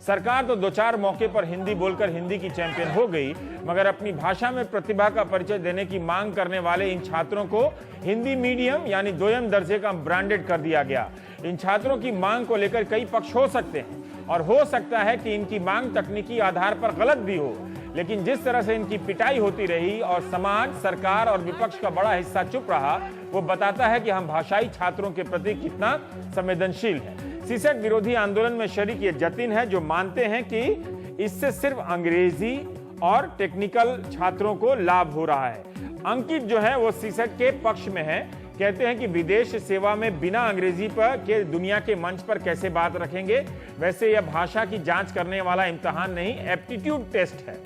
सरकार तो दो चार मौके पर हिंदी बोलकर हिंदी की चैंपियन हो गई, मगर अपनी भाषा में प्रतिभा का परिचय देने की मांग करने वाले इन छात्रों को हिंदी मीडियम यानी दोयम दर्जे का ब्रांडेड कर दिया गया। इन छात्रों की मांग को लेकर कई पक्ष हो सकते हैं और हो सकता है कि इनकी मांग तकनीकी आधार पर गलत भी हो, लेकिन जिस तरह से इनकी पिटाई होती रही और समाज, सरकार और विपक्ष का बड़ा हिस्सा चुप रहा, वो बताता है कि हम भाषाई छात्रों के प्रति कितना संवेदनशील हैं। सीसेट विरोधी आंदोलन में शरीक ये जतिन है जो मानते हैं कि इससे सिर्फ अंग्रेजी और टेक्निकल छात्रों को लाभ हो रहा है। अंकित जो है वो सीसेट के पक्ष में है, कहते हैं कि विदेश सेवा में बिना अंग्रेजी पर के दुनिया के मंच पर कैसे बात रखेंगे। वैसे यह भाषा की जांच करने वाला इम्तिहान नहीं, एप्टीट्यूड टेस्ट है।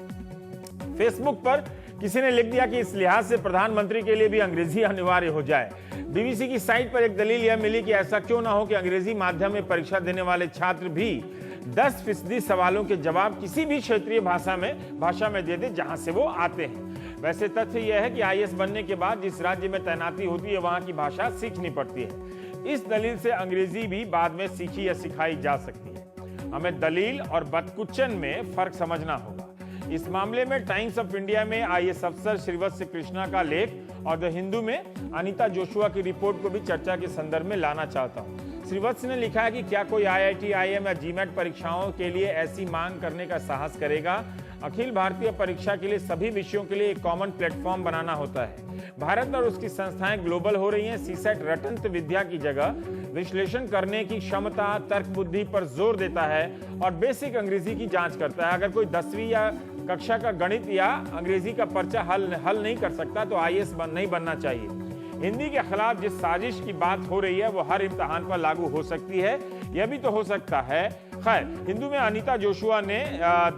फेसबुक पर किसी ने लिख दिया कि इस लिहाज से प्रधानमंत्री के लिए भी अंग्रेजी अनिवार्य हो जाए। बीबीसी की साइट पर एक दलील यह मिली कि ऐसा क्यों ना हो कि अंग्रेजी माध्यम में परीक्षा देने वाले छात्र भी 10% सवालों के जवाब किसी भी क्षेत्रीय भाषा में दे दे जहां से वो आते हैं। वैसे तथ्य यह है कि आईएएस बनने के बाद जिस राज्य में तैनाती होती है वहां की भाषा सीखनी पड़ती है। इस दलील से अंग्रेजी भी बाद में सीखी या सिखाई जा सकती है। हमें दलील और बदकुच्चन में फर्क समझना होगा। इस मामले में टाइम्स ऑफ इंडिया में आईएएस अफसर श्रीवत्स कृष्णा का लेख और द हिंदू में अनीता जोशुआ की रिपोर्ट को भी चर्चा के संदर्भ में लाना चाहता हूं। श्रीवत्स ने लिखा है कि क्या कोई आईआईटी, आईएम या जीमैट परीक्षाओं के लिए ऐसी मांग करने का साहस करेगा? अखिल भारतीय परीक्षा के लिए सभी विषयों के लिए एक कॉमन प्लेटफॉर्म बनाना होता है। भारत और उसकी संस्थाएं ग्लोबल हो रही हैं। सीसेट रटंत विद्या की जगह विश्लेषण करने की क्षमता, तर्क बुद्धि पर जोर देता है और बेसिक अंग्रेजी की जांच करता है। अगर कोई 10वीं या कक्षा का गणित या अंग्रेजी का पर्चा हल नहीं कर सकता तो आईएएस नहीं बनना चाहिए। हिंदी के खिलाफ जिस साजिश की बात हो रही है वो हर इम्तिहान पर लागू हो सकती है, यह भी तो हो सकता है। खैर, हिंदू में अनीता जोशुआ ने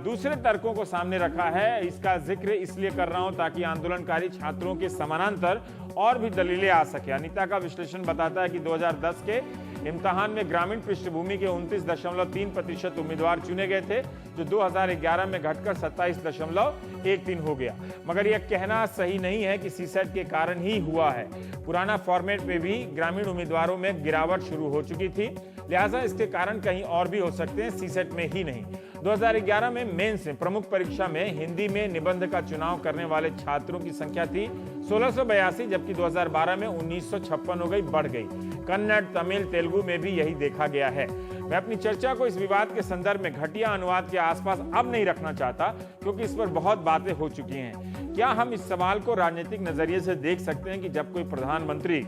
दूसरे तर्कों को सामने रखा है। इसका जिक्र इसलिए कर रहा हूं ताकि आंदोलनकारी छात्रों के समानांतर और भी दलीलें आ सके। अनीता का विश्लेषण बताता है कि 2010 के इम्तिहान में ग्रामीण पृष्ठभूमि के 29.3% उम्मीदवार चुने गए थे, जो 2011 में घटकर 27.13 हो गया। मगर यह कहना सही नहीं है कि सीसेट के कारण ही हुआ है। पुराना फॉर्मेट में भी ग्रामीण उम्मीदवारों में गिरावट शुरू हो चुकी थी, लिहाजा इसके कारण कहीं और भी हो सकते हैं, सीसेट में ही नहीं। 2011 में मेंस में प्रमुख परीक्षा में हिंदी में निबंध का चुनाव करने वाले छात्रों की संख्या थी 1682, जबकि 2012 में 1956 हो गई, बढ़ गई। कन्नड़, तमिल, तेलुगु में भी यही देखा गया है। मैं अपनी चर्चा को इस विवाद के संदर्भ में घटिया अनुवाद के आसपास अब नहीं रखना चाहता, क्योंकि इस पर बहुत बातें हो चुकी हैं। क्या हम इस सवाल को राजनीतिक नजरिए से देख सकते हैं कि जब कोई प्रधानमंत्री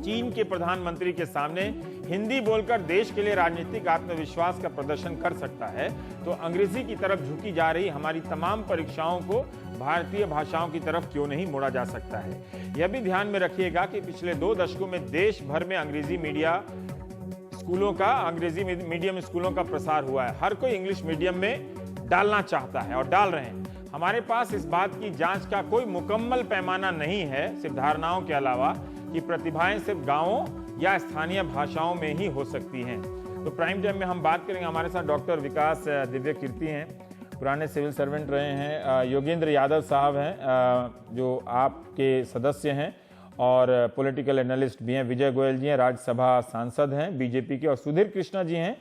चीन के प्रधानमंत्री के सामने हिंदी बोलकर देश के लिए राजनीतिक आत्मविश्वास का प्रदर्शन कर सकता है, तो अंग्रेजी की तरफ झुकी जा रही हमारी तमाम परीक्षाओं को भारतीय भाषाओं की तरफ क्यों नहीं मोड़ा जा सकता है? यह भी ध्यान में रखिएगा कि पिछले 2 दशकों में देश भर में अंग्रेजी मीडियम स्कूलों का प्रसार हुआ है। हर कोई इंग्लिश मीडियम में डालना चाहता है और डाल रहे हैं। हमारे पास इस बात की जांच का कोई मुकम्मल पैमाना नहीं है, सिर्फ धारणाओं के अलावा, कि प्रतिभाएं सिर्फ गांवों या स्थानीय भाषाओं में ही हो सकती हैं। तो प्राइम टाइम में हम बात करेंगे। हमारे साथ डॉक्टर विकास दिव्य कीर्ति हैं, पुराने सिविल सर्वेंट रहे हैं। योगेंद्र यादव साहब हैं जो आपके सदस्य हैं और पॉलिटिकल एनालिस्ट भी हैं। विजय गोयल जी हैं, राज्यसभा सांसद हैं बीजेपी के। और सुधीर कृष्णा जी हैं,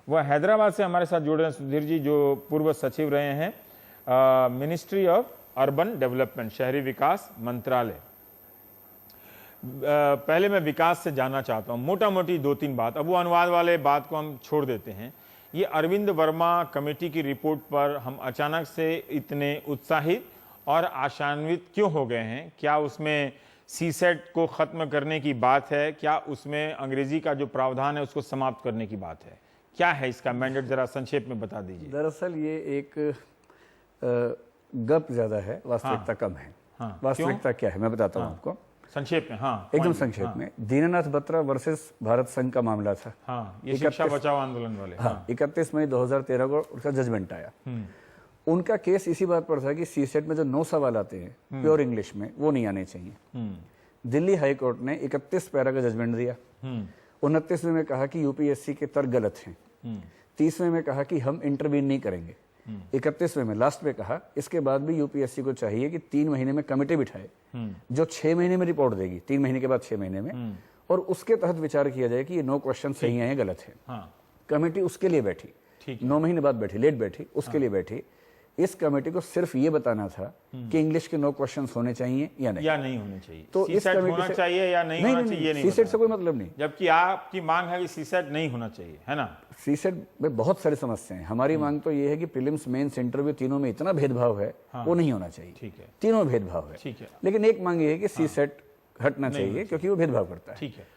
वह हैदराबाद से हमारे साथ जुड़ रहे हैं। सुधीर जी जो पूर्व सचिव रहे हैं मिनिस्ट्री ऑफ अर्बन डेवलपमेंट, शहरी विकास मंत्रालय। पहले मैं विकास से जानना चाहता हूं मोटा मोटी 2-3 बात, अब वो अनुवाद वाले बात को हम छोड़ देते हैं। ये अरविंद वर्मा कमेटी की रिपोर्ट पर हम अचानक से इतने उत्साहित और आशान्वित क्यों हो गए हैं? क्या उसमें सीसेट को खत्म करने की बात है? क्या उसमें अंग्रेजी का जो प्रावधान है उसको समाप्त करने की बात है? क्या है इसका मैंडेट, जरा संक्षेप में बता दीजिए। दरअसल ये एक गप ज्यादा है, वास्तविकता कम है। वास्तविकता क्या है मैं बताता हूँ आपको संक्षेप में। एकदम संक्षेप में। दीननाथ बत्रा वर्सेस भारत संघ का मामला था। ये शिक्षा बचाओ आंदोलन वाले। 31 मई 2013 को उसका जजमेंट आया। उनका केस इसी बात पर था कि सीसेट में जो 9 सवाल आते हैं प्योर इंग्लिश में, वो नहीं आने चाहिए। दिल्ली हाई कोर्ट ने 31 पैरा का जजमेंट दिया। 29वें में कहा कि यूपीएससी के तर्क गलत हैं। 30वें में कहा कि हम इंटरवीन नहीं करेंगे। 31वें में लास्ट में कहा इसके बाद भी यूपीएससी को चाहिए कि 3 महीने में कमेटी बिठाए जो 6 महीने में रिपोर्ट देगी, 3 महीने के बाद 6 महीने में, और उसके तहत विचार किया जाए कि ये 9 क्वेश्चन सही है या गलत है। कमेटी उसके लिए बैठी। ठीक 9 महीने बाद बैठी, लेट बैठी, उसके लिए बैठी। इस कमेटी को सिर्फ ये बताना था कि इंग्लिश के 9 क्वेश्चंस होने चाहिए या नहीं होने चाहिए, तो इस सीसेट कमेटी होना से चाहिए या नहीं होना चाहिए, नहीं सीसेट से कोई मतलब नहीं। जबकि आपकी मांग है कि सीसेट नहीं होना चाहिए, है ना। सीसेट में बहुत सारी समस्याएं हैं। हमारी मांग तो ये है कि प्रीलिम्स, मेंस, इंटरव्यू तीनों में इतना भेदभाव है, वो नहीं होना चाहिए। ठीक है, तीनों में भेदभाव है। ठीक है, लेकिन एक मांग ये है कि सीसेट हटना चाहिए क्योंकि वो भेदभाव करता है। ठीक है।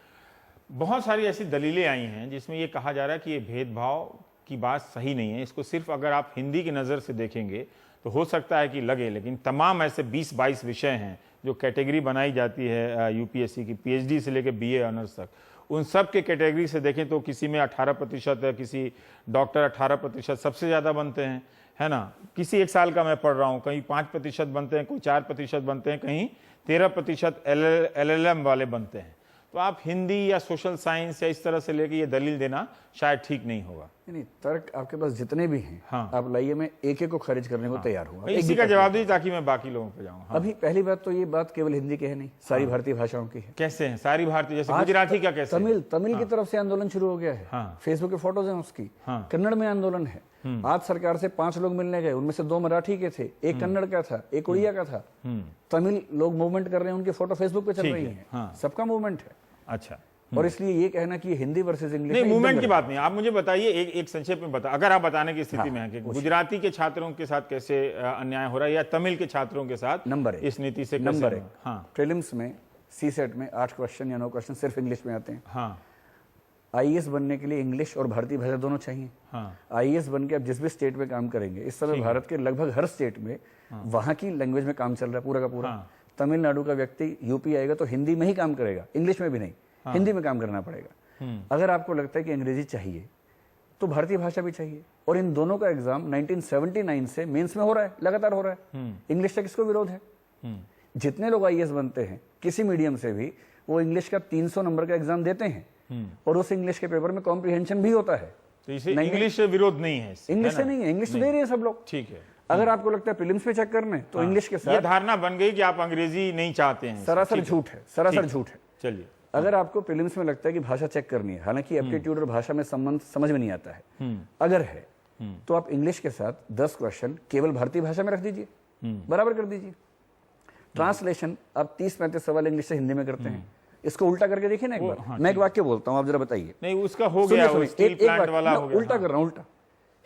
बहुत सारी ऐसी दलीलें आई हैं जिसमें ये कहा जा रहा है कि ये भेदभाव की बात सही नहीं है। इसको सिर्फ अगर आप हिंदी की नज़र से देखेंगे तो हो सकता है कि लगे, लेकिन तमाम ऐसे 20-22 विषय हैं जो कैटेगरी बनाई जाती है यूपीएससी की, पीएचडी से लेकर बीए ऑनर्स तक, उन सब के कैटेगरी से देखें तो किसी में 18% है, किसी डॉक्टर 18% सबसे ज़्यादा बनते हैं, है ना। किसी एक साल का मैं पढ़ रहा हूँ, कहीं 5% बनते हैं, कोई 4% बनते हैं, कहीं 13% LLM वाले बनते हैं। तो आप हिंदी या सोशल साइंस या इस तरह से लेके ये दलील देना शायद ठीक नहीं होगा। नहीं, तर्क आपके पास जितने भी हैं, हाँ। आप लाइए, मैं एक को खारिज करने को तैयार हूँ। इसी का जवाब दीजिए ताकि मैं बाकी लोगों पे जाऊँ। हाँ। अभी पहली बात तो ये बात केवल हिंदी की है नहीं, सारी भारतीय भाषाओं की है। कैसे है सारी भारतीय, जैसे गुजराती का कैसे, तमिल की तरफ से आंदोलन शुरू हो गया है। फेसबुक के फोटोज हैं उसकी। कन्नड़ में आंदोलन है। आज सरकार से 5 लोग मिलने गए, उनमें से 2 मराठी के थे, एक कन्नड़ का था, एक उड़िया का था। तमिल लोग मूवमेंट कर रहे हैं, उनकी फोटो फेसबुक पे चल रही है। सबका मूवमेंट है। अच्छा, और इसलिए ये कहना कि हिंदी वर्सेस इंग्लिश, नहीं, मूवमेंट की बात नहीं। आप मुझे बताइए एक संक्षेप में बता, अगर आप बताने की स्थिति में हैं कि गुजराती के छात्रों के साथ कैसे अन्याय हो रहा है या तमिल के छात्रों के साथ नंबर इस नीति से नंबर 1। हाँ, प्रीलिम्स में सीसेट में 8 क्वेश्चन या 9 क्वेश्चन सिर्फ इंग्लिश में आते हैं। हाँ, आईएएस बनने के लिए इंग्लिश और भारतीय भाषा दोनों चाहिए। हाँ, आईएएस बन के आप जिस भी स्टेट में काम करेंगे, इस समय भारत के लगभग हर स्टेट में वहां की लैंग्वेज में काम चल रहा है पूरा का पूरा। तमिलनाडु का व्यक्ति यूपी आएगा तो हिंदी में ही काम करेगा, इंग्लिश में भी नहीं, हिंदी में काम करना पड़ेगा। अगर आपको लगता है कि अंग्रेजी चाहिए तो भारतीय भाषा भी चाहिए। और इन दोनों का एग्जाम 1979 से मेंस में हो रहा है, लगातार हो रहा है। इंग्लिश का किसको विरोध है? जितने लोग आईएएस बनते हैं किसी मीडियम से भी, वो इंग्लिश का 300 नंबर का एग्जाम देते हैं और उस इंग्लिश के पेपर में कॉम्प्रिहेंशन भी होता है। तो इसे इंग्लिश से विरोध नहीं है, इंग्लिश से नहीं है, इंग्लिश तो दे रहे हैं सब लोग। ठीक है। अगर आपको लगता है प्रीलिम्स में चेक करने तो इंग्लिश के साथ, ये धारणा बन गई कि आप अंग्रेजी नहीं चाहते हैं, सरासर झूठ है, सरासर झूठ है। चलिए, अगर आपको प्रीलिम्स में लगता है कि भाषा चेक करनी है, हालांकि एप्टीट्यूड और भाषा में संबंध समझ में नहीं आता है, अगर है तो आप इंग्लिश के साथ 10 क्वेश्चन केवल भारतीय भाषा में रख दीजिए, बराबर कर दीजिए। ट्रांसलेशन आप 30-35 सवाल इंग्लिश से हिंदी में करते हैं, इसको उल्टा करके देखिए ना एक बार। मैं एक वाक्य बोलता हूं, आप जरा बताइए। नहीं, उसका हो गया, वो स्टील प्लांट वाला हो गया। उल्टा कर रहा हूं, उल्टा।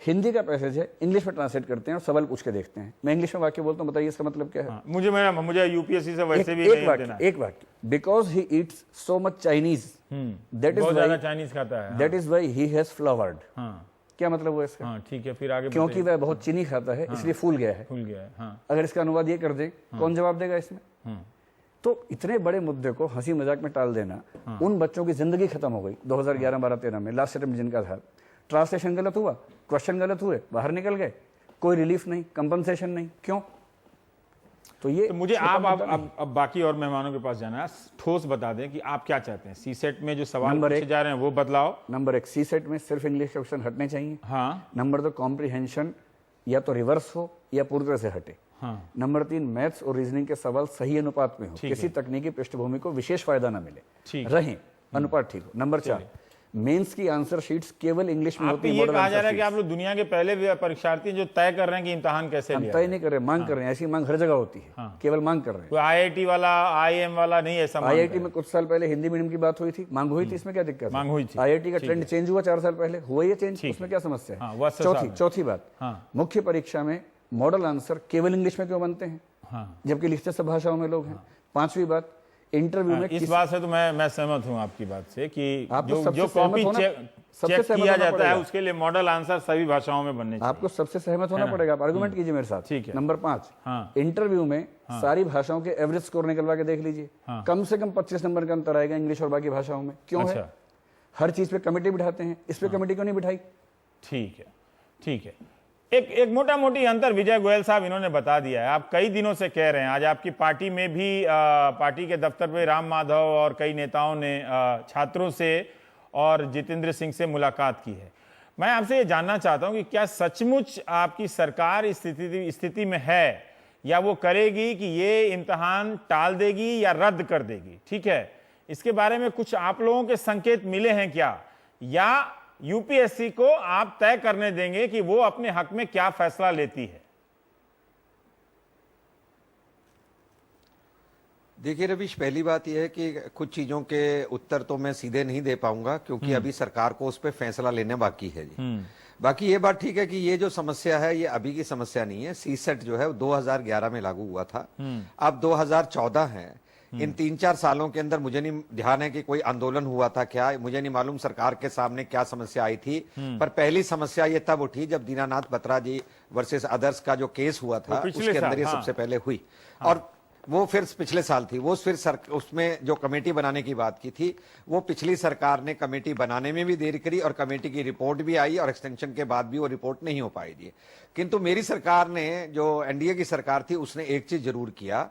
हिंदी का पैसेज है, इंग्लिश में ट्रांसलेट करते हैं और सवाल पूछ के देखते हैं। मैं इंग्लिश में वाक्य बोलता हूं, बताइए इसका मतलब क्या है। मुझे यूपीएससी से वैसे भी नहीं देना। एक वाक्य, because he eats so much Chinese, that is बहुत ज्यादा चाइनीज खाता है, that is why he has flowered. क्या मतलब हुआ इसका? ठीक है, फिर आगे। क्योंकि वह बहुत चीनी खाता है इसलिए फूल गया है। अगर इसका अनुवाद ये कर दे, कौन जवाब देगा इसमें? तो इतने बड़े मुद्दे को हंसी मजाक में टाल देना, उन बच्चों की जिंदगी खत्म हो गई 2011, 12, 13 में लास्ट अटेम्प्ट जिनका था। ट्रांसलेशन गलत हुआ, क्वेश्चन गलत हुए, बाहर निकल गए, कोई रिलीफ नहीं, कंपनसेशन नहीं, क्यों? तो ये तो मुझे आप अब बाकी और मेहमानों के पास जाना है, ठोस बता दें कि आप क्या चाहते हैं। सीसेट में जो सवाल पूछे जा रहे हैं वो बदलाव। नंबर 1, सीसेट में सिर्फ इंग्लिश के क्वेश्चन हटने चाहिए। हाँ। नंबर 2, कॉम्प्रिहेंशन या तो रिवर्स हो या पूरी तरह से हटे। हाँ। नंबर 3, मैथ्स और रीजनिंग के सवाल सही अनुपात में हो, किसी तकनीकी पृष्ठभूमि को विशेष फायदा न मिले, रहे अनुपात ठीक हो। नंबर 4, मेंस की आंसर शीट्स केवल इंग्लिश में होती है। ये कहा जा रहा है कि आप लोग दुनिया के पहले परीक्षार्थी जो तय कर रहे हैं कि इम्तिहान कैसे लिया, तय नहीं कर रहे, मांग कर रहे हैं। ऐसी मांग हर जगह होती है, केवल मांग कर रहे हैं। आईआईटी वाला, आईएम वाला नहीं, ऐसा आईआईटी में कुछ साल पहले हिंदी मीडियम की बात हुई थी, मांग हुई थी, इसमें क्या दिक्कत? मांग हुई थी। आईआईटी का ट्रेंड चेंज हुआ 4 साल पहले, हुआ ये चेंज, उसमें क्या समस्या है? चौथी बात, मुख्य परीक्षा में मॉडल आंसर केवल इंग्लिश में क्यों बनते हैं जबकि लिखते सब भाषाओं में लोग हैं? 5वीं बात, इंटरव्यू में इस बात से तो मैं सहमत हूं आपकी बात से कि जो कॉपी चेक किया जाता है उसके लिए मॉडल आंसर सभी भाषाओं में बनने चाहिए। आपको सबसे सहमत होना पड़ेगा, आप आर्गुमेंट कीजिए मेरे साथ। ठीक है। नंबर 5, इंटरव्यू में सारी भाषाओं के एवरेज स्कोर निकलवा के देख लीजिए, कम से कम 25 नंबर का अंतर आएगा इंग्लिश और बाकी भाषाओं में। क्यों है? हर चीज पे कमेटी बिठाते हैं, इस पे कमेटी क्यों नहीं बिठाई? ठीक है, ठीक है। एक मोटा मोटी अंतर विजय गोयल साहब इन्होंने बता दिया है। आप कई दिनों से कह रहे हैं, आज आपकी पार्टी में भी पार्टी के दफ्तर पे राम माधव और कई नेताओं ने छात्रों से और जितेंद्र सिंह से मुलाकात की है। मैं आपसे ये जानना चाहता हूं कि क्या सचमुच आपकी सरकार इस स्थिति में है या वो करेगी कि ये इम्तिहान टाल देगी या रद्द कर देगी? ठीक है, इसके बारे में कुछ आप लोगों के संकेत मिले हैं क्या, या यूपीएससी को आप तय करने देंगे कि वो अपने हक में क्या फैसला लेती है? देखिए रविश, पहली बात यह है कि कुछ चीजों के उत्तर तो मैं सीधे नहीं दे पाऊंगा क्योंकि अभी सरकार को उस पर फैसला लेना बाकी है जी। बाकी ये बात ठीक है कि ये जो समस्या है ये अभी की समस्या नहीं है। सीसेट जो है वो 2011 में लागू हुआ था, अब 2014 है। इन 3-4 सालों के अंदर मुझे नहीं ध्यान है कि कोई आंदोलन हुआ था क्या, मुझे नहीं मालूम सरकार के सामने क्या समस्या आई थी। पर पहली समस्या ये तब उठी जब दीनानाथ बत्रा जी वर्सेस अदर्स का जो केस हुआ था उसके अंदर ये सबसे पहले हुई। और वो फिर पिछले साल थी, वो फिर उसमें जो कमेटी बनाने की बात की थी वो पिछली सरकार ने कमेटी बनाने में भी देरी करी और कमेटी की रिपोर्ट भी आई और एक्सटेंशन के बाद भी वो रिपोर्ट नहीं हो पाई थी। किंतु मेरी सरकार ने, जो एनडीए की सरकार थी, उसने एक चीज जरूर किया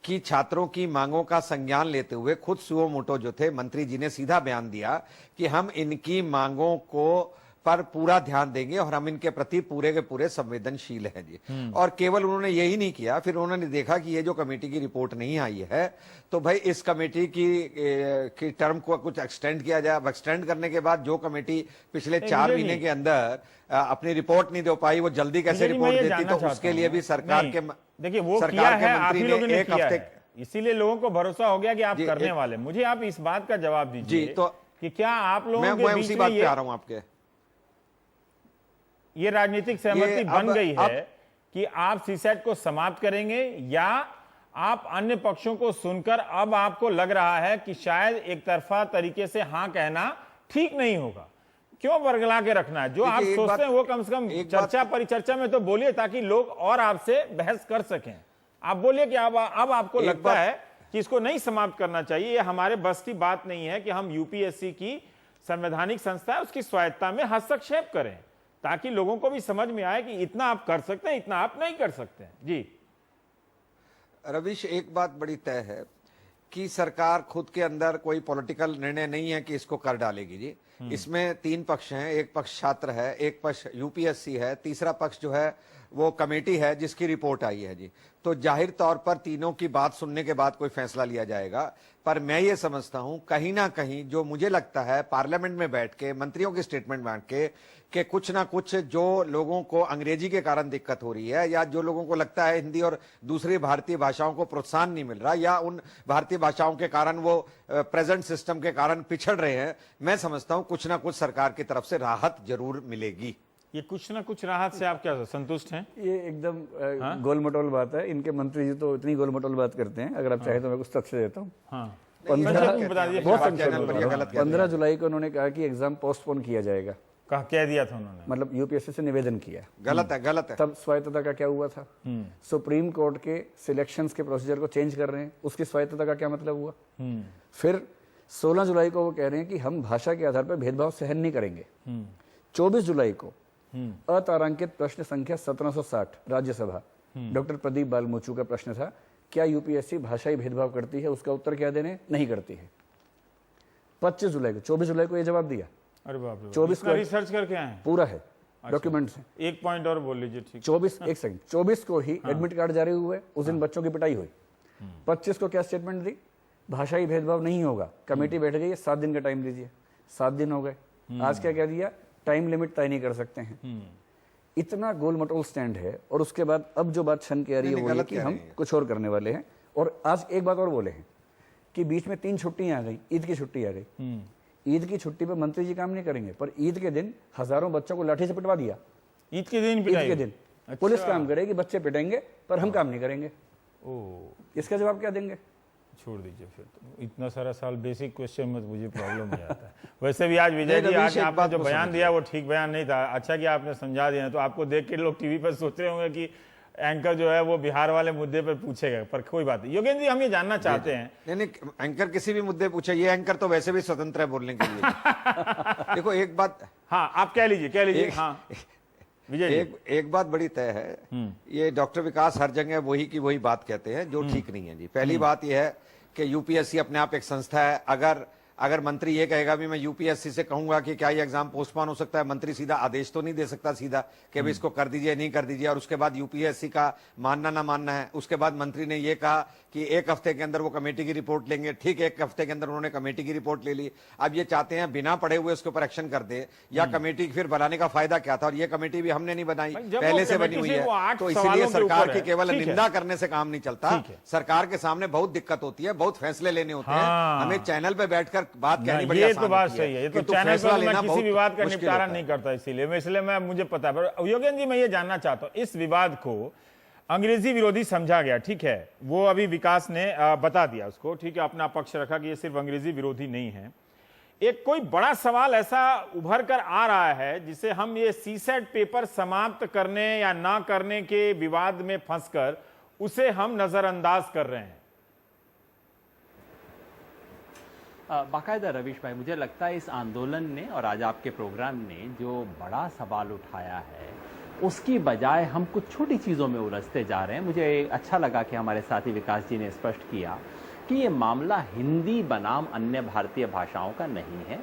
कि छात्रों की मांगों का संज्ञान लेते हुए खुद सुओ मोटो जो थे मंत्री जी ने सीधा बयान दिया कि हम इनकी मांगों को पर पूरा ध्यान देंगे और हम इनके प्रति पूरे के पूरे संवेदनशील हैं जी। और केवल उन्होंने यही नहीं किया, फिर उन्होंने देखा कि ये जो कमेटी की रिपोर्ट नहीं आई है तो भाई इस कमेटी की टर्म को कुछ एक्सटेंड किया जाए। अब एक्सटेंड करने के बाद जो कमेटी पिछले 4 महीने के अंदर अपनी रिपोर्ट नहीं दे पाई वो जल्दी कैसे रिपोर्ट देती, तो उसके लिए भी सरकार के, देखिए वो किया है, आप ही लोगों ने किया है, इसीलिए लोगों को भरोसा हो गया कि आप करने वाले। मुझे आप इस बात का जवाब दीजिए तो कि क्या आप लोगों के मैं बीच उसी में बात पे आ रहा हूं आपके, ये राजनीतिक सहमति बन गई है कि आप सीसेट को समाप्त करेंगे, या आप अन्य पक्षों को सुनकर अब आपको लग रहा है कि शायद एक तरफा तरीके से हां कहना ठीक नहीं होगा? क्यों बरगला के रखना है? जो आप सोचते हैं वो कम से कम चर्चा परिचर्चा में तो बोलिए ताकि लोग और आपसे बहस कर सकें। आप बोलिए कि अब आपको लगता है कि इसको नहीं समाप्त करना चाहिए, ये हमारे बस की बात नहीं है कि हम यूपीएससी की संवैधानिक संस्था है उसकी स्वायत्ता में हस्तक्षेप करें, ताकि लोगों को भी समझ में आए कि इतना आप कर सकते हैं, इतना आप नहीं कर सकते हैं। जी रविश, एक बात बड़ी तय है कि सरकार खुद के अंदर कोई पॉलिटिकल निर्णय नहीं है कि इसको कर डालेगी जी। इसमें 3 पक्ष हैं, एक पक्ष छात्र है, एक पक्ष यूपीएससी है, तीसरा पक्ष जो है वो कमेटी है जिसकी रिपोर्ट आई है जी। तो जाहिर तौर पर तीनों की बात सुनने के बाद कोई फैसला लिया जाएगा। पर मैं ये समझता हूं कहीं ना कहीं जो मुझे लगता है पार्लियामेंट में बैठ के मंत्रियों की स्टेटमेंट बैठ के कि कुछ ना कुछ जो लोगों को अंग्रेजी के कारण दिक्कत हो रही है, या जो लोगों को लगता है हिंदी और दूसरी भारतीय भाषाओं को प्रोत्साहन नहीं मिल रहा, या उन भारतीय भाषाओं के कारण वो प्रेजेंट सिस्टम के कारण पिछड़ रहे हैं, मैं समझता हूं कुछ ना कुछ सरकार की तरफ से राहत जरूर मिलेगी। ये कुछ ना कुछ राहत से आप क्या संतुष्ट हैं? ये एकदम गोल मटोल बात है। इनके मंत्री जी तो इतनी गोल मटोल बात करते हैं, अगर आप चाहे तो मैं कुछ तथ्य देता हूँ। 15 जुलाई को उन्होंने कहा कि एग्जाम पोस्टपोन किया जाएगा। कह दिया था उन्होंने, मतलब यूपीएससी से निवेदन किया। गलत है, गलत है। तब स्वायत्तता का क्या हुआ था? सुप्रीम कोर्ट के सिलेक्शंस के प्रोसीजर को चेंज कर रहे हैं, उसकी स्वायत्तता का क्या मतलब हुआ? फिर 16 जुलाई को वो कह रहे हैं कि हम भाषा के आधार पर भेदभाव सहन नहीं करेंगे। 24 जुलाई को अतारांकित प्रश्न संख्या 1760 राज्यसभा, डॉक्टर प्रदीप बालमोचू का प्रश्न था, क्या यूपीएससी भाषाई भेदभाव करती है? उसका उत्तर क्या देने? नहीं करती है। 25 जुलाई को, 24 जुलाई को ये जवाब दिया। अरे बाप रे, 24 को रिसर्च करके आए हैं? पूरा है, डॉक्यूमेंट्स हैं। एक पॉइंट और बोल लीजिए। ठीक, 24 को ही एडमिट कार्ड जारी हुए, उस दिन बच्चों की पिटाई हुई। 25 को क्या स्टेटमेंट दी? भाषाई भेदभाव नहीं होगा, कमेटी बैठ गई, 7 दिन का टाइम दीजिए। 7 दिन हो गए, आज क्या कह दिया? टाइम लिमिट तय नहीं कर सकते हैं। इतना गोल मटोल स्टैंड है। और उसके बाद अब जो बात छन के आ रही है वो ये कि हम कुछ और करने वाले हैं। और आज एक बात और बोले हैं कि बीच में 3 छुट्टियां आ गई, ईद की छुट्टी आ गई। ईद की छुट्टी पे मंत्री जी काम नहीं करेंगे, पर ईद के दिन हजारों बच्चों को लाठी से पिटवा दिया। ईद के दिन? ईद के दिन पुलिस काम करेगी, बच्चे पिटेंगे, पर हम काम नहीं करेंगे। इसका जवाब क्या देंगे? छोड़ दीजिए फिर तो। इतना सारा साल बेसिक क्वेश्चन में मुझे प्रॉब्लम हो जाता है। वैसे भी आज विजय जी, आज आपने जो बयान दिया वो ठीक बयान नहीं था। अच्छा कि आपने समझा दिया, तो आपको देख के लोग टीवी पर सोच रहे होंगे कि एंकर जो है वो बिहार वाले मुद्दे पर पूछेगा, पर कोई बात नहीं। योगेंद्र जी, हम ये जानना चाहते हैं। नहीं, एंकर किसी भी मुद्दे पूछे, ये एंकर तो वैसे भी स्वतंत्र है बोलने के लिए। देखो एक बात, हाँ आप कह लीजिए। हाँ विजय, एक बात बड़ी तय है, ये डॉक्टर विकास हर जगह वही की वही बात कहते हैं जो ठीक नहीं है जी। पहली बात यह है कि यूपीएससी अपने आप एक संस्था है। अगर अगर मंत्री ये कहेगा भी मैं यूपीएससी से कहूंगा कि क्या ये एग्जाम पोस्टपोन हो सकता है, मंत्री सीधा आदेश तो नहीं दे सकता सीधा कि भाई इसको कर दीजिए नहीं कर दीजिए, और उसके बाद यूपीएससी का मानना ना मानना है। उसके बाद मंत्री ने ये कहा कि 1 हफ्ते के अंदर वो कमेटी की रिपोर्ट लेंगे, ठीक 1 हफ्ते के अंदर उन्होंने कमेटी की रिपोर्ट ले ली। अब ये चाहते हैं बिना पढ़े हुए उसके ऊपर एक्शन कर दे, या कमेटी फिर बनाने का फायदा क्या था? और ये कमेटी भी हमने नहीं बनाई, पहले से बनी हुई है। तो इसीलिए सरकार की केवल निंदा करने से काम नहीं चलता, सरकार के सामने बहुत दिक्कत होती है, बहुत फैसले लेने होते हैं। हमें चैनल पे बैठकर बात कहनी बड़ी ये तो बात सही है, ये तो चैनल पर मैं किसी विवाद का निपटारा नहीं करता, इसलिए मैं मुझे पता है। पर योगेंद्र जी, मैं ये जानना चाहता हूं, इस विवाद को अंग्रेजी विरोधी समझा गया, ठीक है, वो अभी विकास ने बता दिया उसको, ठीक है, अपना पक्ष रखा कि ये सिर्फ अंग्रेजी विरोधी नहीं है। एक कोई बड़ा सवाल ऐसा उभर कर आ रहा है जिसे हम ये सीसेट पेपर समाप्त करने या ना करने के विवाद में फंसकर उसे हम नजरअंदाज कर रहे हैं। बाकायदा रवीश भाई, मुझे लगता है इस आंदोलन ने और आज आपके प्रोग्राम ने जो बड़ा सवाल उठाया है उसकी बजाय हम कुछ छोटी चीज़ों में उलझते जा रहे हैं। मुझे अच्छा लगा कि हमारे साथी विकास जी ने स्पष्ट किया कि ये मामला हिंदी बनाम अन्य भारतीय भाषाओं का नहीं है,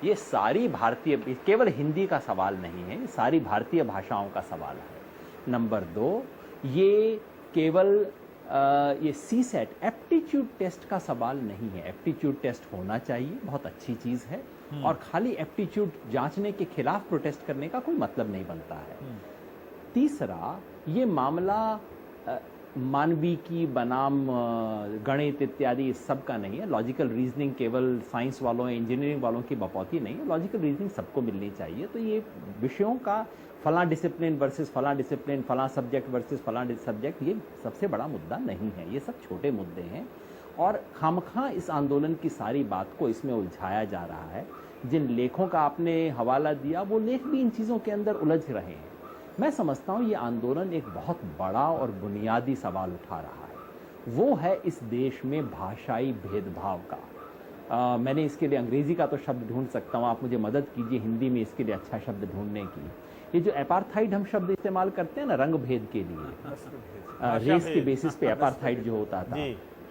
ये सारी भारतीय, केवल हिंदी का सवाल नहीं है, सारी भारतीय भाषाओं का सवाल है। नंबर 2, ये केवल ये सीसेट एप्टीट्यूड टेस्ट का सवाल नहीं है। एप्टीट्यूड टेस्ट होना चाहिए, बहुत अच्छी चीज़ है, और खाली एप्टीट्यूड जांचने के खिलाफ प्रोटेस्ट करने का कोई मतलब नहीं बनता है। तीसरा, ये मामला मानविकी बनाम गणित इत्यादि इस सब का नहीं है। लॉजिकल रीजनिंग केवल साइंस वालों इंजीनियरिंग वालों की बपौती नहीं है, लॉजिकल रीजनिंग सबको मिलनी चाहिए। तो ये विषयों का फला डिसिप्लिन वर्सेस फला डिसिप्लिन, फला सब्जेक्ट वर्सेस फला सब्जेक्ट, ये सबसे बड़ा मुद्दा नहीं है, ये सब छोटे मुद्दे हैं। और खामखा इस आंदोलन की सारी बात को इसमें उलझाया जा रहा है। जिन लेखों का आपने हवाला दिया वो लेख भी इन चीज़ों के अंदर उलझ रहे हैं। मैं समझता हूँ ये आंदोलन एक बहुत बड़ा और बुनियादी सवाल उठा रहा है, वो है इस देश में भाषाई भेदभाव का। मैंने इसके लिए अंग्रेजी का तो शब्द ढूंढ सकता हूँ, आप मुझे मदद कीजिए हिंदी में इसके लिए अच्छा शब्द ढूंढने की। ये जो एपार्थाइड हम शब्द इस्तेमाल करते हैं ना रंग भेद के लिए, रेस के बेसिस पे एपार्थाइड जो होता था,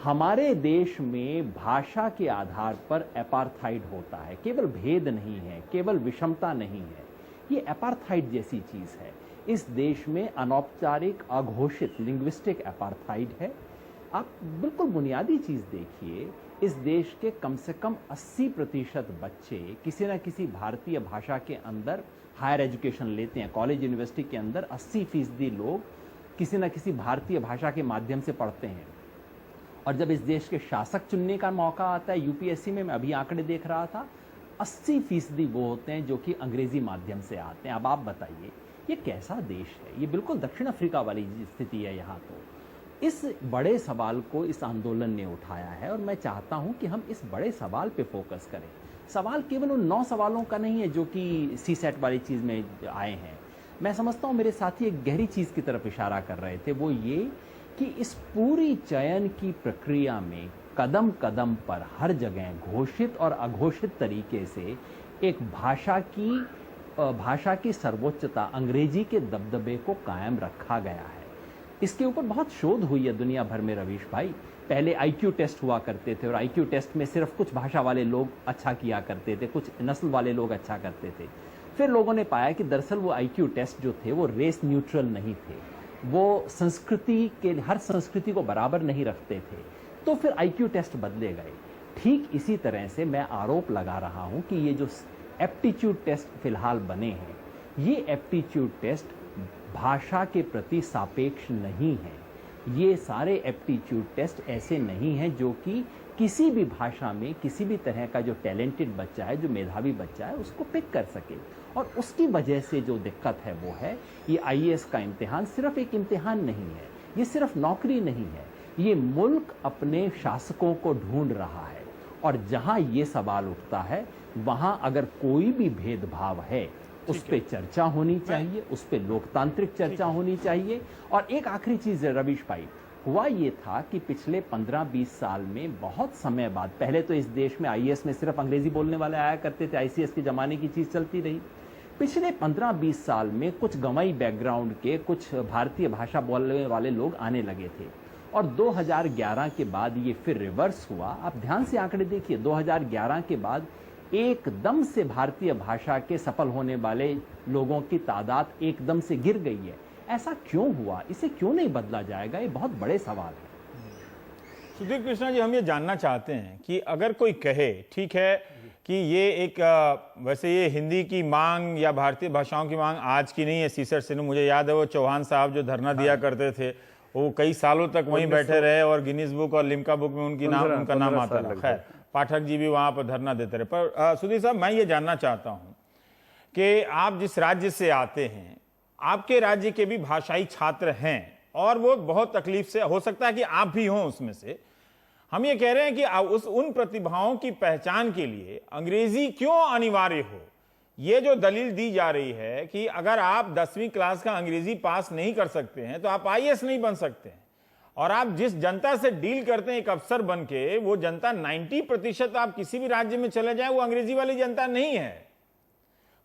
हमारे देश में भाषा के आधार पर एपार्थाइड होता है। केवल भेद नहीं है, केवल विषमता नहीं है, ये एपार्थाइड जैसी चीज है। इस देश में अनौपचारिक अघोषित लिंग्विस्टिक एपार्थाइड है। आप बिल्कुल बुनियादी चीज देखिए, इस देश के कम से कम 80% बच्चे किसी न किसी भारतीय भाषा के अंदर हायर एजुकेशन लेते हैं। कॉलेज यूनिवर्सिटी के अंदर 80% लोग किसी न किसी भारतीय भाषा के माध्यम से पढ़ते हैं। और जब इस देश के शासक चुनने का मौका आता है यूपीएससी में, मैं अभी आंकड़े देख रहा था, 80% वो होते हैं जो कि अंग्रेजी माध्यम से आते हैं। अब आप बताइए ये कैसा देश है? ये बिल्कुल दक्षिण अफ्रीका वाली स्थिति है यहाँ। तो इस बड़े सवाल को इस आंदोलन ने उठाया है और मैं चाहता हूँ कि हम इस बड़े सवाल पे फोकस करें। सवाल केवल उन 9 सवालों का नहीं है जो कि सीसेट वाली चीज़ में आए हैं। मैं समझता हूँ मेरे साथी एक गहरी चीज़ की तरफ इशारा कर रहे थे, वो ये कि इस पूरी चयन की प्रक्रिया में कदम कदम पर हर जगह घोषित और अघोषित तरीके से एक भाषा की सर्वोच्चता, अंग्रेजी के दबदबे को कायम रखा गया है। इसके ऊपर बहुत शोध हुई है दुनिया भर में रवीश भाई। पहले आईक्यू टेस्ट हुआ करते थे और आईक्यू टेस्ट में सिर्फ कुछ भाषा वाले लोग अच्छा किया करते थे, कुछ नस्ल वाले लोग अच्छा करते थे। फिर लोगों ने पाया कि दरअसल वो आईक्यू टेस्ट जो थे वो रेस न्यूट्रल नहीं थे, वो संस्कृति के हर संस्कृति को बराबर नहीं रखते थे। तो फिर आईक्यू टेस्ट बदले गए। ठीक इसी तरह से मैं आरोप लगा रहा हूं कि ये जो एप्टीट्यूड टेस्ट फिलहाल बने हैं, ये एप्टीट्यूड टेस्ट भाषा के प्रति सापेक्ष नहीं है। ये सारे एप्टीट्यूड टेस्ट ऐसे नहीं हैं जो कि किसी भी भाषा में किसी भी तरह का जो टैलेंटेड बच्चा है, जो मेधावी बच्चा है, उसको पिक कर सके। और उसकी वजह से जो दिक्कत है वो है ये आईएएस का इम्तिहान सिर्फ एक इम्तिहान नहीं है, ये सिर्फ नौकरी नहीं है, ये मुल्क अपने शासकों को ढूंढ रहा है। और जहां ये सवाल उठता है वहां अगर कोई भी भेदभाव है उस पर चर्चा होनी चाहिए, उस पर लोकतांत्रिक चर्चा होनी चाहिए। और एक आखिरी चीज है रवीश भाई, हुआ ये था कि पिछले 15-20 साल में बहुत समय बाद, पहले तो इस देश में आईएएस में सिर्फ अंग्रेजी बोलने वाले आया करते थे, आईसीएस के जमाने की चीज चलती रही। पिछले 15-20 साल में कुछ गंवाई बैकग्राउंड के कुछ भारतीय भाषा बोलने वाले लोग आने लगे थे। और 2011 के बाद ये फिर रिवर्स हुआ। आप ध्यान से आंकड़े देखिए, 2011 के बाद एकदम से भारतीय भाषा के सफल होने वाले लोगों की तादाद एकदम से गिर गई है। ऐसा क्यों हुआ? इसे क्यों नहीं बदला जाएगा? ये बहुत बड़े सवाल है। सुधीर कृष्णा जी, हम ये जानना चाहते हैं कि अगर कोई कहे ठीक है कि ये एक वैसे ये हिंदी की मांग या भारतीय भाषाओं की मांग आज की नहीं है, सीसर सिन्हू, मुझे याद है वो चौहान साहब जो धरना दिया करते थे, वो कई सालों तक वहीं बैठे रहे और गिनीज बुक और लिम्का बुक में उनका नाम आता रहा। खैर, पाठक जी भी वहां पर धरना देते रहे। पर सुधीर साहब, मैं ये जानना चाहता हूं कि आप जिस राज्य से आते हैं, आपके राज्य के भी भाषाई छात्र हैं और वो बहुत तकलीफ से, हो सकता है कि आप भी हों उसमें से। हम ये कह रहे हैं कि उन प्रतिभाओं की पहचान के लिए अंग्रेजी क्यों अनिवार्य हो। ये जो दलील दी जा रही है कि अगर आप 10वीं क्लास का अंग्रेजी पास नहीं कर सकते हैं तो आप IAS नहीं बन सकते हैं, और आप जिस जनता से डील करते हैं एक अफसर बन के, वो जनता 90% आप किसी भी राज्य में चले जाएं, वो अंग्रेजी वाली जनता नहीं है।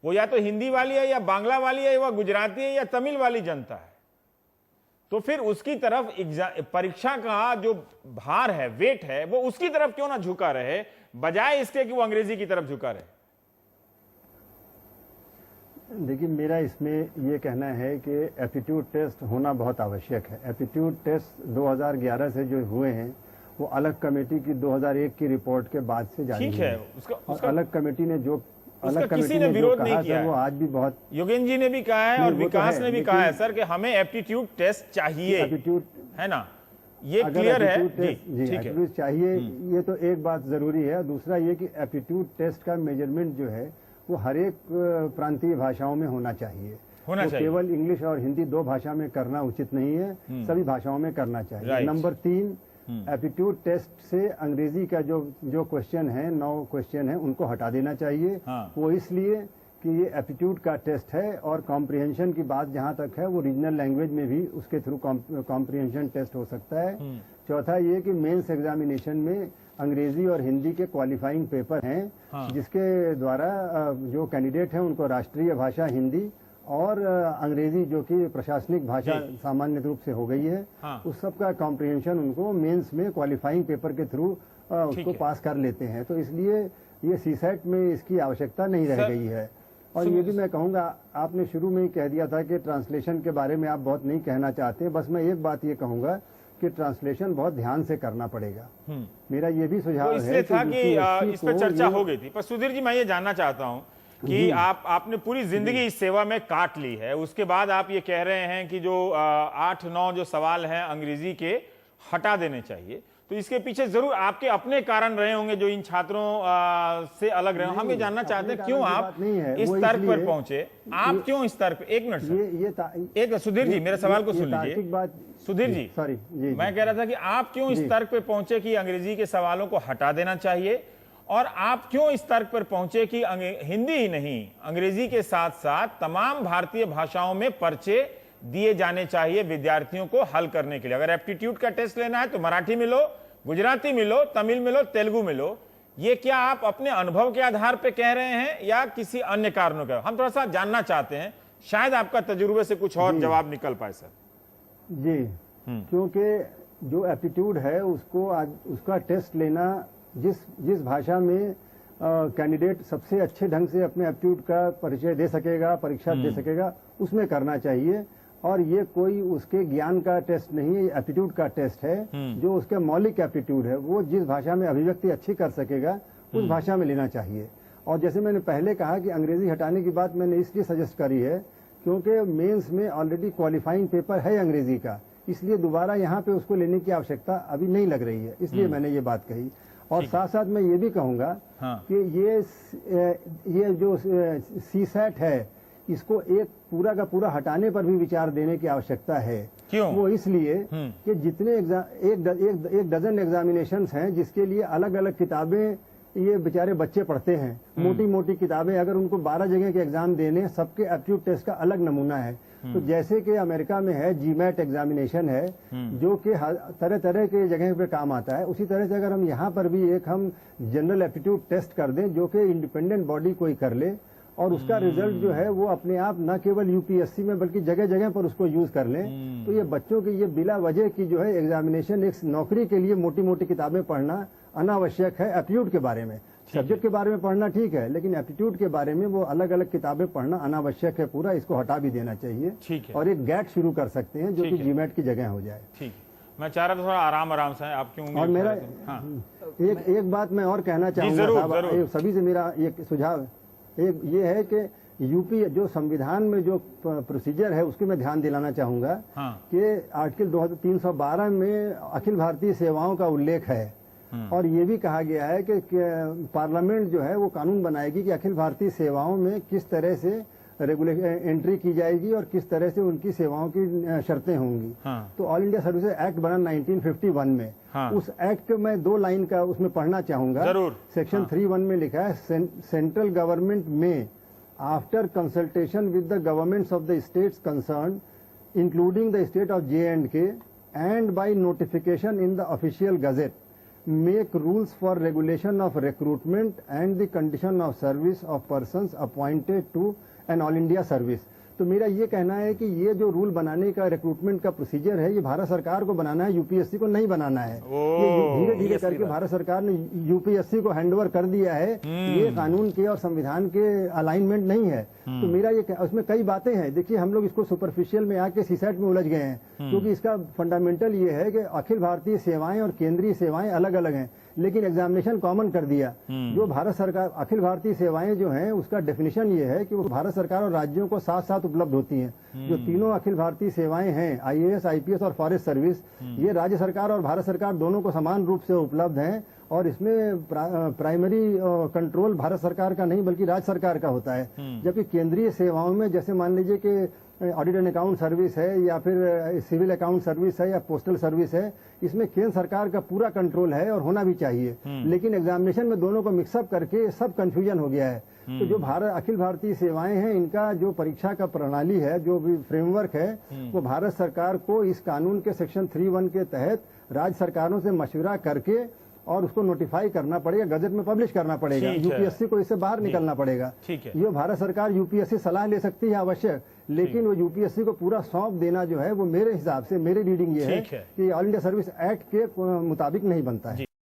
वो या तो हिंदी वाली है या बांग्ला वाली है या गुजराती है या तमिल वाली जनता है। तो फिर उसकी तरफ परीक्षा का जो भार है, वेट है, वो उसकी तरफ क्यों ना झुका रहे, बजाय इसके कि वो अंग्रेजी की तरफ झुका रहे। देखिए, मेरा इसमें ये कहना है कि एप्टीट्यूड टेस्ट होना बहुत आवश्यक है। एप्टीट्यूड टेस्ट 2011 से जो हुए हैं वो अलग कमेटी की 2001 की रिपोर्ट के बाद से जारी ठीक है, और अलग कमेटी ने जो किसी ने विरोध नहीं किया है। वो आज भी बहुत, योगेंद्र जी ने भी कहा है और विकास ने भी कहा है सर कि हमें एप्टीट्यूड टेस्ट चाहिए, एप्टीट्यूड है ना, ये क्लियर है जी, ठीक है, चाहिए। ये तो एक बात जरूरी है। दूसरा ये कि एप्टीट्यूड टेस्ट का मेजरमेंट जो है वो हर एक प्रांतीय भाषाओं में होना चाहिए। केवल इंग्लिश और हिंदी 2 भाषा में करना उचित नहीं है, सभी भाषाओं में करना चाहिए। नंबर 3, एप्टीट्यूड टेस्ट से अंग्रेजी का जो क्वेश्चन है, 9 क्वेश्चन है, उनको हटा देना चाहिए। वो इसलिए कि ये एप्टीट्यूड का टेस्ट है और कॉम्प्रिहेंशन की बात जहां तक है वो रीजनल लैंग्वेज में भी उसके थ्रू कॉम्प्रिहेंशन टेस्ट हो सकता है। चौथा ये कि मेंस एग्जामिनेशन में अंग्रेजी और हिंदी के क्वालिफाइंग पेपर हैं, जिसके द्वारा जो कैंडिडेट हैं उनको राष्ट्रीय भाषा हिंदी और अंग्रेजी जो कि प्रशासनिक भाषा सामान्य रूप से हो गई है, उस सब का कॉम्प्रिहेंशन उनको मेंस में क्वालिफाइंग पेपर के थ्रू उसको पास कर लेते हैं। तो इसलिए ये सीसेट में इसकी आवश्यकता नहीं रह गई है। और ये भी मैं कहूँगा, आपने शुरू में ही कह दिया था कि ट्रांसलेशन के बारे में आप बहुत नहीं कहना चाहते, बस मैं एक बात ये कहूँगा कि ट्रांसलेशन बहुत ध्यान से करना पड़ेगा। मेरा ये भी सुझाव है। इसलिए था कि इस पर चर्चा हो गई थी। पर सुधीर जी, मैं ये जानना चाहता हूँ कि आपने पूरी जिंदगी इस सेवा में काट ली है, उसके बाद आप ये कह रहे हैं कि जो 8-9 जो सवाल हैं अंग्रेजी के हटा देने चाहिए, तो इसके पीछे जरूर आपके अपने कारण रहे होंगे जो इन छात्रों से अलग रहे। हम ये जानना चाहते हैं क्यों आप इस तर्क पर पहुंचे, आप क्यों इस तर्क पर। एक मिनट सर, एक सुधीर जी मेरे सवाल को सुन लीजिए। सुधीर जी, सॉरी, मैं कह रहा था कि आप क्यों इस तर्क पर पहुंचे कि अंग्रेजी के सवालों को हटा देना चाहिए, और आप क्यों इस तर्क पर पहुंचे कि हिंदी ही नहीं अंग्रेजी के साथ साथ तमाम भारतीय भाषाओं में पर्चे दिए जाने चाहिए विद्यार्थियों को हल करने के लिए। अगर एप्टीट्यूड का टेस्ट लेना है तो मराठी में लो, गुजराती में लो, तमिल में लो, तेलुगु में लो। ये क्या आप अपने अनुभव के आधार पर कह रहे हैं या किसी अन्य कारणों का? हम थोड़ा सा जानना चाहते हैं, शायद आपका तजुर्बे से कुछ और जवाब निकल पाए सर। जी, क्योंकि जो एप्टीट्यूड है उसका टेस्ट लेना जिस भाषा में कैंडिडेट सबसे अच्छे ढंग से अपने एप्टीट्यूड का परिचय दे सकेगा, परीक्षा दे सकेगा, उसमें करना चाहिए। और ये कोई उसके ज्ञान का टेस्ट नहीं है, एप्टीट्यूड का टेस्ट है। जो उसके मौलिक एप्टीट्यूड है वो जिस भाषा में अभिव्यक्ति अच्छी कर सकेगा उस भाषा में लेना चाहिए। और जैसे मैंने पहले कहा कि अंग्रेजी हटाने की बात मैंने इसलिए सजेस्ट करी है क्योंकि मेंस में ऑलरेडी क्वालिफाइंग पेपर है अंग्रेजी का, इसलिए दोबारा यहाँ पे उसको लेने की आवश्यकता अभी नहीं लग रही है, इसलिए मैंने ये बात कही। और साथ साथ मैं ये भी कहूंगा कि ये जो सीसेट है इसको एक पूरा का पूरा हटाने पर भी विचार देने की आवश्यकता है। क्यों? वो इसलिए कि जितने एक डजन एग्जामिनेशंस हैं जिसके लिए अलग अलग किताबें ये बेचारे बच्चे पढ़ते हैं, मोटी मोटी किताबें, अगर उनको 12 जगह के एग्जाम देने, सबके एप्टीट्यूड टेस्ट का अलग नमूना है। तो जैसे कि अमेरिका में है जीमैट एग्जामिनेशन है जो कि तरह तरह के जगह पे काम आता है, उसी तरह से अगर हम यहाँ पर भी हम जनरल एप्टीट्यूड टेस्ट कर दें जो कि इंडिपेंडेंट बॉडी कोई कर ले और उसका रिजल्ट जो है वो अपने आप न केवल यूपीएससी में बल्कि जगह जगह पर उसको यूज कर लें। तो ये बच्चों की ये बिला वजह की जो है एग्जामिनेशन, एक नौकरी के लिए मोटी मोटी किताबें पढ़ना अनावश्यक है। एप्टीट्यूड के बारे में, सब्जेक्ट के बारे में पढ़ना ठीक है, लेकिन एप्टीट्यूड के बारे में वो अलग अलग किताबें पढ़ना अनावश्यक है। पूरा इसको हटा भी देना चाहिए। ठीक है। और एक गैट शुरू कर सकते हैं जो कि जीमेट की जगह हो जाए। ठीक है, मैं चाह रहा था थोड़ा आराम से आप क्यों। और मेरा एक बात मैं और कहना चाहूंगा, सभी से मेरा एक सुझाव एक ये है कि यूपी जो संविधान में जो प्रोसीजर है उसके मैं ध्यान दिलाना चाहूंगा कि आर्टिकल 312 में अखिल भारतीय सेवाओं का उल्लेख है और ये भी कहा गया है कि पार्लियामेंट जो है वो कानून बनाएगी कि अखिल भारतीय सेवाओं में किस तरह से एंट्री की जाएगी और किस तरह से उनकी सेवाओं की शर्तें होंगी। तो ऑल इंडिया सर्विसेज एक्ट बना 1951 में। उस एक्ट में 2 लाइन का उसमें पढ़ना चाहूंगा। सेक्शन 3(1) में लिखा है, सेंट्रल गवर्नमेंट में after consultation with the governments of the states concerned including the state of J&K and by notification in the official gazette make rules for regulation of recruitment and the condition of service of persons appointed to an all India service। तो मेरा ये कहना है कि ये जो rule बनाने का रिक्रूटमेंट का प्रोसीजर है ये भारत सरकार को बनाना है, यूपीएससी को नहीं बनाना है। ये धीरे धीरे करके भारत सरकार ने यूपीएससी को हैंडओवर कर दिया है। ये कानून के और संविधान के अलाइनमेंट नहीं है। तो मेरा ये उसमें कई बातें हैं। देखिए, हम लोग इसको सुपरफिशियल में आके सीसेट में उलझ गए हैं, क्योंकि इसका फंडामेंटल ये है कि अखिल भारतीय सेवाएं और केंद्रीय सेवाएं अलग अलग हैं, लेकिन एग्जामिनेशन कॉमन कर दिया। जो भारत सरकार अखिल भारतीय सेवाएं जो हैं उसका डेफिनेशन ये है कि वो भारत सरकार और राज्यों को साथ साथ उपलब्ध होती हैं। जो तीनों अखिल भारतीय सेवाएं हैं, आईएएस, आईपीएस और फॉरेस्ट सर्विस, ये राज्य सरकार और भारत सरकार दोनों को समान रूप से उपलब्ध हैं और इसमें प्राइमरी कंट्रोल भारत सरकार का नहीं बल्कि राज्य सरकार का होता है। जबकि केंद्रीय सेवाओं में जैसे मान लीजिए कि ऑडिट एंड अकाउंट सर्विस है या फिर सिविल अकाउंट सर्विस है या पोस्टल सर्विस है, इसमें केंद्र सरकार का पूरा कंट्रोल है और होना भी चाहिए। लेकिन एग्जामिनेशन में दोनों को मिक्सअप करके सब कंफ्यूजन हो गया है। तो जो अखिल भारतीय सेवाएं हैं, इनका जो परीक्षा का प्रणाली है, जो भी फ्रेमवर्क है, वो भारत सरकार को इस कानून के सेक्शन 3(1) के तहत राज्य सरकारों से मशविरा करके और उसको नोटिफाई करना पड़ेगा, गजट में पब्लिश करना पड़ेगा। यूपीएससी को इससे बाहर निकलना पड़ेगा। ये भारत सरकार यूपीएससी सलाह ले सकती है आवश्यक, लेकिन वो यूपीएससी को पूरा सौंप देना जो है वो मेरे हिसाब से, मेरी रीडिंग ये है कि ऑल इंडिया सर्विस एक्ट के मुताबिक नहीं बनता है।